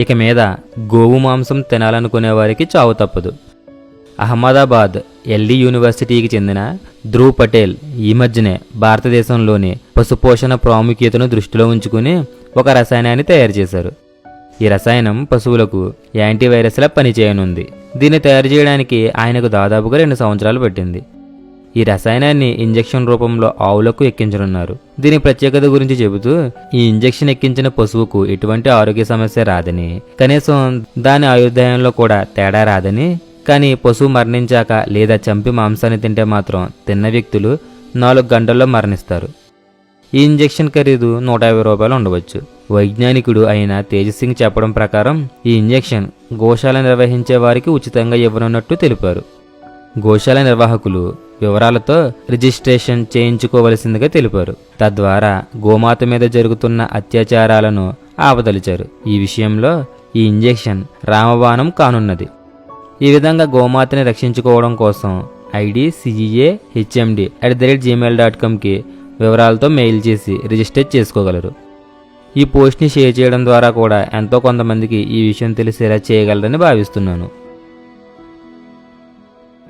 ఇక మీద గోవు మాంసం తినాలనుకునే వారికి చావు తప్పదు. అహ్మదాబాద్ ఎల్డీ యూనివర్సిటీకి చెందిన ధ్రువ్ పటేల్ ఈ మధ్యనే భారతదేశంలోని పశుపోషణ ప్రాముఖ్యతను దృష్టిలో ఉంచుకుని ఒక రసాయనాన్ని తయారు చేశారు. ఈ రసాయనం పశువులకు యాంటీవైరస్లా పనిచేయనుంది. దీన్ని తయారు చేయడానికి ఆయనకు దాదాపుగా 2 సంవత్సరాలు పట్టింది. ఈ రసాయనాన్ని ఇంజెక్షన్ రూపంలో ఆవులకు ఎక్కించనున్నారు. దీని ప్రత్యేకత గురించి చెబుతూ, ఈ ఇంజెక్షన్ ఎక్కించిన పశువుకు ఎటువంటి ఆరోగ్య సమస్య రాదని, కనీసం దాని ఆయుర్దాయంలో కూడా తేడా రాదని, కానీ పశువు మరణించాక లేదా చంపి మాంసాన్ని తింటే మాత్రం తిన్న వ్యక్తులు 4 గంటల్లో మరణిస్తారు. ఈ ఇంజెక్షన్ ఖరీదు 150 రూపాయలు ఉండవచ్చు. వైజ్ఞానికుడు అయిన తేజసింగ్ చెప్పడం ప్రకారం ఈ ఇంజెక్షన్ గోశాల నిర్వహించే వారికి ఉచితంగా ఇవ్వనున్నట్టు తెలిపారు. గోశాల నిర్వాహకులు వివరాలతో రిజిస్ట్రేషన్ చేయించుకోవలసిందిగా తెలిపారు. తద్వారా గోమాత మీద జరుగుతున్న అత్యాచారాలను ఆపదలిచారు. ఈ విషయంలో ఈ ఇంజెక్షన్ రామబాణం కానున్నది. ఈ విధంగా గోమాతని రక్షించుకోవడం కోసం idcehmd@gmail.comకి వివరాలతో మెయిల్ చేసి రిజిస్టర్ చేసుకోగలరు. ఈ పోస్ట్ని షేర్ చేయడం ద్వారా కూడా ఎంతో కొంతమందికి ఈ విషయం తెలిసేలా చేయగలరని భావిస్తున్నాను.